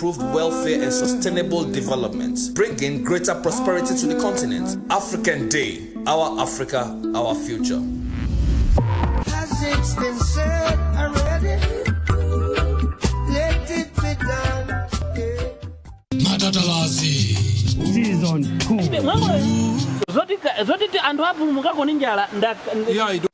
improved welfare and sustainable development, bringing greater prosperity to the continent. African Day, our Africa, our future. Has it been said already? Let it be done. Matatalazi Season 2.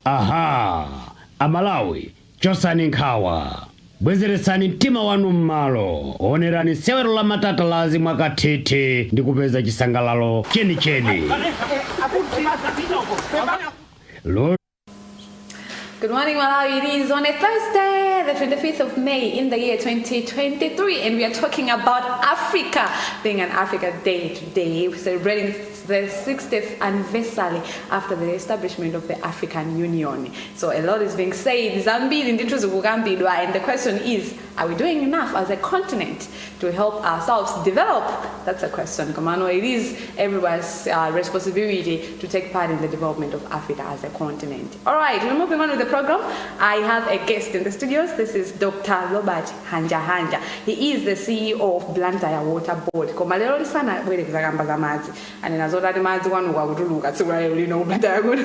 Aha, Amalawi, chosani nkhawa. Bwezeresani mtima wanu mmalo. Onerani sewero la matatalazi mwakatete ndi kupeza chisangalalo cheni. Lord. Good morning, Malawi. It is on a Thursday, the 25th of May in the year 2023, and we are talking about Africa, being an Africa Day today, celebrating the 60th anniversary after the establishment of the African Union. So a lot is being said, and the question is, are we doing enough as a continent to help ourselves develop? That's a question, Komano. It is everyone's responsibility to take part in the development of Africa as a continent. All right, we're moving on with the program. I have a guest in the studios. This is Dr. Robert Hanja. He is the CEO of Blantyre Water Board. Komalero sana wele kuzagamba za mazi. Ane nazota di mazi wanu wa uduluka tsuwa yulino Blantyre good.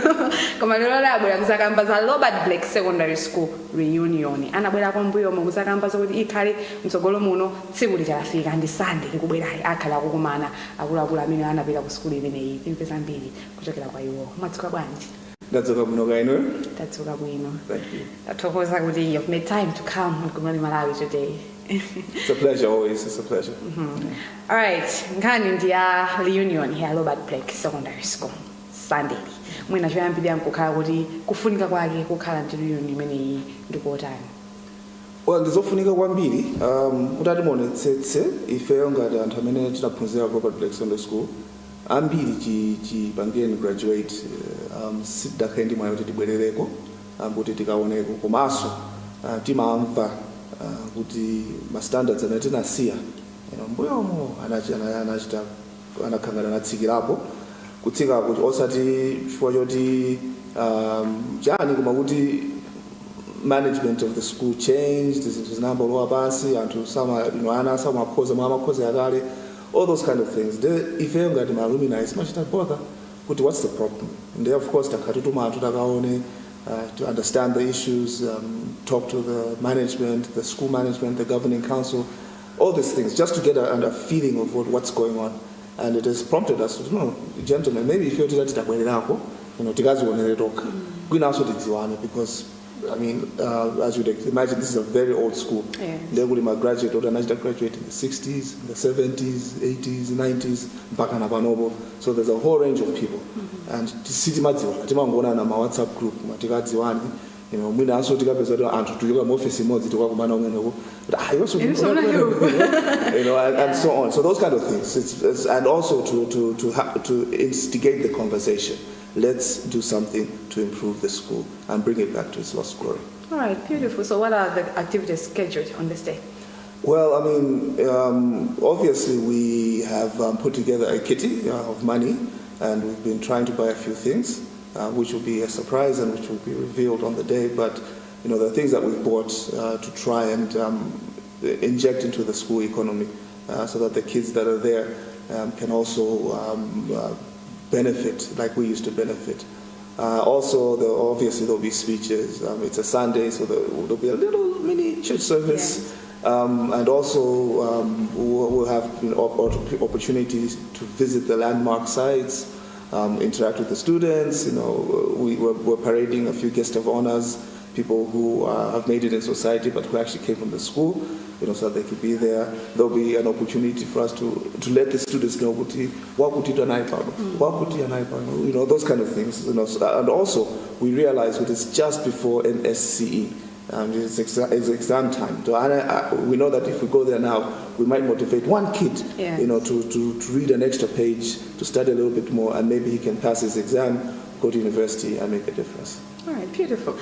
Komalero la bwela kuzagamba za Robert Blake Secondary School reunion. Ana bwela kombuyo mu kuzagamba za kuti ikhali mtsogolo muno tsiku lichafika ndi Sunday likubwera akhala kukumana akula amene anapita ku school imeneyi impesa mbiri kuchokera kwa iwo. Matsuka bwanji. That's okay, Munogaino. That's okay, Thank you. You've made time to come on Good Morning Malawi today. It's a pleasure, always. It's a pleasure. Mm-hmm. All right, ngani ndiya reunion here Robert Blake Secondary School Sunday. Mwina choyambirira nkukhala kuti kufunika kwake kukhala ndi reunion imeneyi ndikotani. Well, ndizofunika kwambiri kuti monetsetse ifeyo ngati anthu amene tinaphunzira Robert Blake Secondary School ambiri chipangeni graduate sidakhendi mwayo kuti tibwerereko kuti tikaoneko komanso timamva kuti ma standards amene tinasiya mbuyomo anachita anakhangana natsikirapo kutsika kuti osati chifukwa choti chani koma kuti management of the school changed, there's number lower pansi anthu sama ana sama makhoza akale, all those kind of things. If you got my alumni, it's much not bother. But what's the problem? And there, of course, to understand the issues, talk to the management, the school management, the governing council, all these things, just to get a feeling of what's going on. And it has prompted us to know, gentlemen, maybe if you're to that, because I mean, as you'd imagine, this is a very old school. They would graduate, or graduate in the 60s, the 70s, 80s, 90s, Bakanabanobo. So there's a whole range of people. And to see the WhatsApp group, you know, we also take up as and to your office in but I also you know, and so on. So those kind of things. It's and also to instigate the conversation. Let's do something to improve the school and bring it back to its lost glory. All right, beautiful. So what are the activities scheduled on this day? Well, I mean, obviously we have put together a kitty of money, and we've been trying to buy a few things, which will be a surprise and which will be revealed on the day. But, you know, the things that we've bought to try and inject into the school economy so that the kids that are there can also benefit like we used to benefit. Also, obviously there'll be speeches. It's a Sunday, so there'll be a little mini church service. Yes. And also we'll have opportunities to visit the landmark sites, interact with the students. You know, we're parading a few guests of honors, people who have made it in society but who actually came from the school, you know, so that they could be there. There'll be an opportunity for us to let the students know what would you do an iPad, you know, those kind of things. You know, and also we realize that it's just before NSCE. It's exam time. So we know that if we go there now, we might motivate one kid, you know, to read an extra page, to study a little bit more, and maybe he can pass his exam, go to university, and make a difference. All right, beautiful.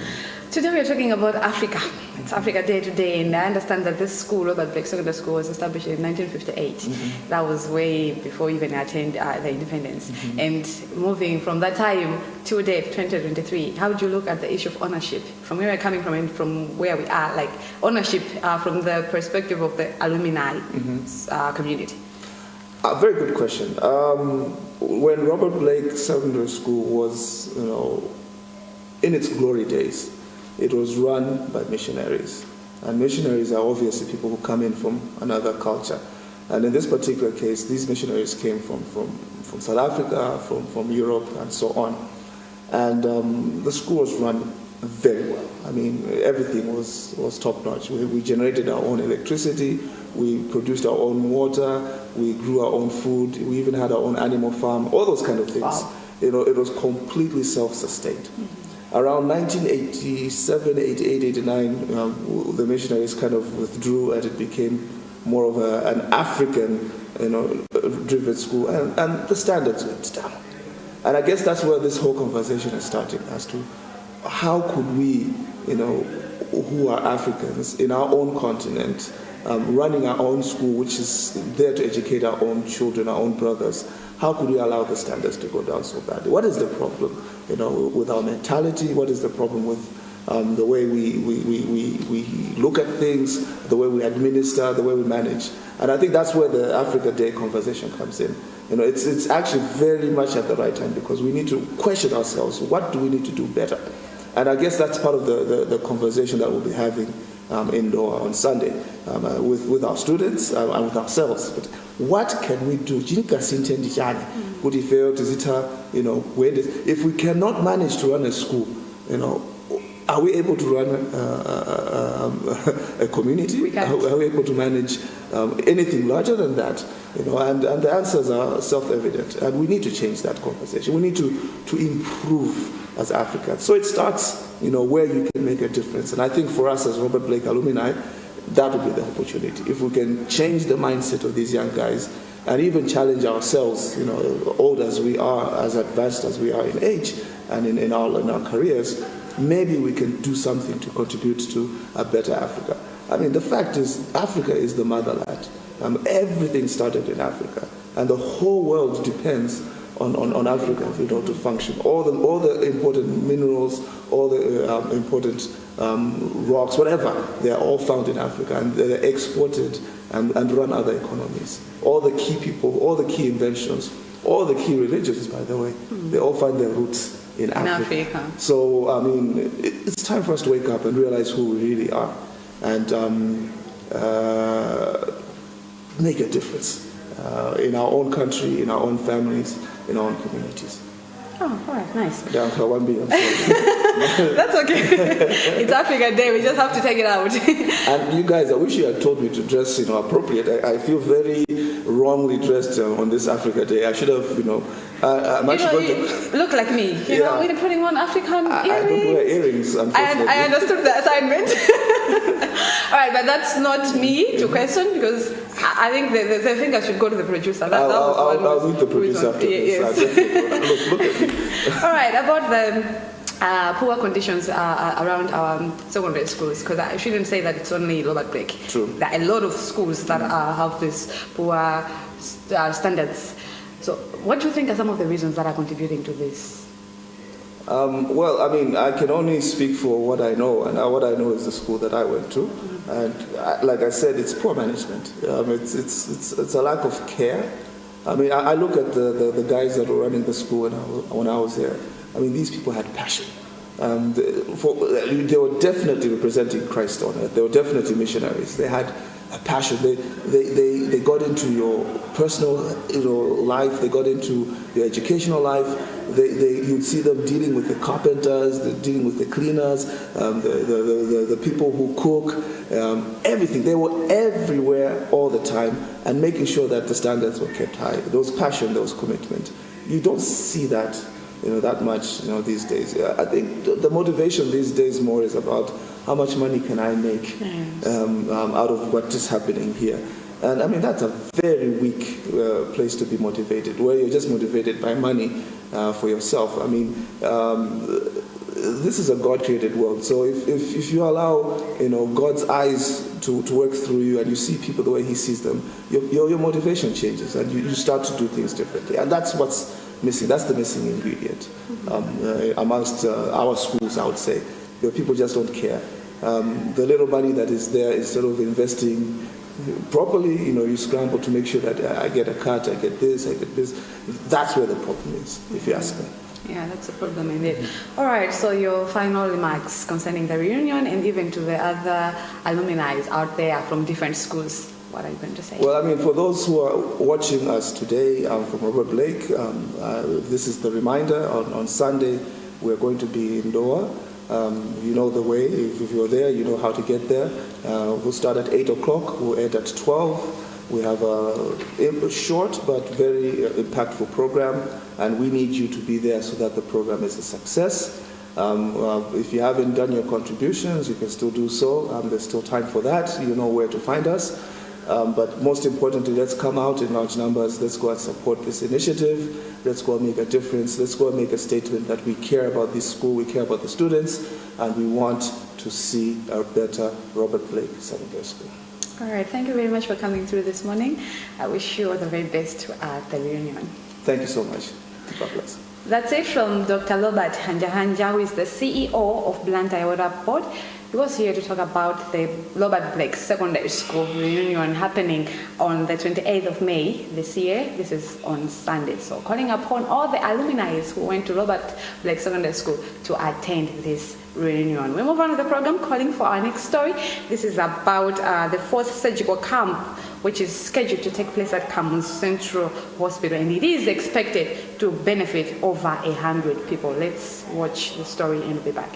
Today we're talking about Africa. It's Africa Day today, and I understand that this school, Robert Blake Secondary School, was established in 1958. That was way before even I attained the independence. And moving from that time to today, 2023, how do you look at the issue of ownership? From where we're coming from and from where we are, like ownership from the perspective of the alumni community? Very good question. When Robert Blake Secondary School was, in its glory days, it was run by missionaries. And missionaries are obviously people who come in from another culture. And in this particular case, these missionaries came from South Africa, from Europe, and so on. And the school was run very well. I mean, everything was top-notch. We generated our own electricity, we produced our own water, we grew our own food, we even had our own animal farm, all those kind of things. Wow. It was completely self-sustained. Around 1987, 88, 89, the missionaries kind of withdrew and it became more of an African, driven school, and the standards went down. And I guess that's where this whole conversation is starting, as to how could we, who are Africans in our own continent, running our own school, which is there to educate our own children, our own brothers, how could we allow the standards to go down so badly? What is the problem, with our mentality? What is the problem with the way we look at things, the way we administer, the way we manage? And I think that's where the Africa Day conversation comes in. It's actually very much at the right time, because we need to question ourselves. What do we need to do better? And I guess that's part of the conversation that we'll be having indoor on Sunday with our students and with ourselves. But what can we do? If we cannot manage to run a school, are we able to run a community? We can't. Are we able to manage anything larger than that? And the answers are self-evident. And we need to change that conversation. We need to improve as Africans. So it starts, where you can make a difference. And I think for us as Robert Blake alumni, that would be the opportunity. If we can change the mindset of these young guys and even challenge ourselves, old as we are, as advanced as we are in age and in our careers, maybe we can do something to contribute to a better Africa. I mean, the fact is, Africa is the motherland. Everything started in Africa, and the whole world depends on Africa, to function. All the important minerals, all the important rocks, whatever, they are all found in Africa, and they're exported and run other economies. All the key people, all the key inventions, all the key religions, by the way, they all find their roots in Africa. So, I mean, it's time for us to wake up and realize who we really are, and make a difference in our own country, in our own families, in our own communities. Oh, all right, nice. Yeah, I'm sorry. That's okay. It's Africa Day. We just have to take it out. And you guys, I wish you had told me to dress, appropriate. I feel very wrongly dressed on this Africa Day. I should have, I'm actually going to look like me. We're putting on African earrings. I don't wear earrings, unfortunately. I understood the assignment. All right, but that's not me to question, because I think the finger should go to the producer. I'll meet the producer after this. Yes. Look at me. All right, about the poor conditions around our secondary schools, because I shouldn't say that it's only Robert Blake. True. There are a lot of schools that have these poor standards. So what do you think are some of the reasons that are contributing to this? Well, I mean, I can only speak for what I know, and what I know is the school that I went to, and like I said, it's poor management. It's a lack of care. I mean, I look at the guys that were running the school when I was there. I mean, these people had passion. They were definitely representing Christ on earth. They were definitely missionaries. They had a passion. They got into your personal life. They got into your educational life. You'd see them dealing with the carpenters, dealing with the cleaners, the people who cook, everything. They were everywhere all the time, and making sure that the standards were kept high. There was passion, there was commitment. You don't see that, that much, these days. I think the motivation these days more is about how much money can I make out of what is happening here. And I mean, that's a very weak place to be motivated, where you're just motivated by money for yourself. I mean, this is a God-created world. So if you allow, God's eyes to work through you, and you see people the way He sees them, your motivation changes, and you start to do things differently. And that's what's missing. That's the missing ingredient amongst our schools, I would say. People just don't care. The little money that is there, instead of investing properly, you scramble to make sure that I get a cut, I get this. That's where the problem is, if you ask me. Yeah, that's a problem indeed. All right, so your final remarks concerning the reunion and even to the other alumni out there from different schools. What are you going to say? Well, for those who are watching us today from Robert Blake, this is the reminder. On Sunday, we're going to be in Doha. You know the way. If you're there, you know how to get there. We'll start at 8 o'clock. We'll end at 12. We have a short but very impactful program, and we need you to be there so that the program is a success. If you haven't done your contributions, you can still do so. There's still time for that. You know where to find us. But most importantly, let's come out in large numbers. Let's go and support this initiative. Let's go and make a difference. Let's go and make a statement that we care about this school, we care about the students, and we want to see a better Robert Blake Secondary School. All right, thank you very much for coming through this morning. I wish you all the very best at the reunion. Thank you so much. God bless. That's it from Dr. Robert Hanja, who is the CEO of Blantyre Water Board. He was here to talk about the Robert Blake Secondary School reunion happening on the 28th of May this year. This is on Sunday. So calling upon all the alumni who went to Robert Blake Secondary School to attend this reunion. We move on to the program, calling for our next story. This is about the 4th surgical camp, which is scheduled to take place at Kamun Central Hospital, and it is expected to benefit over 100 people. Let's watch the story and be back.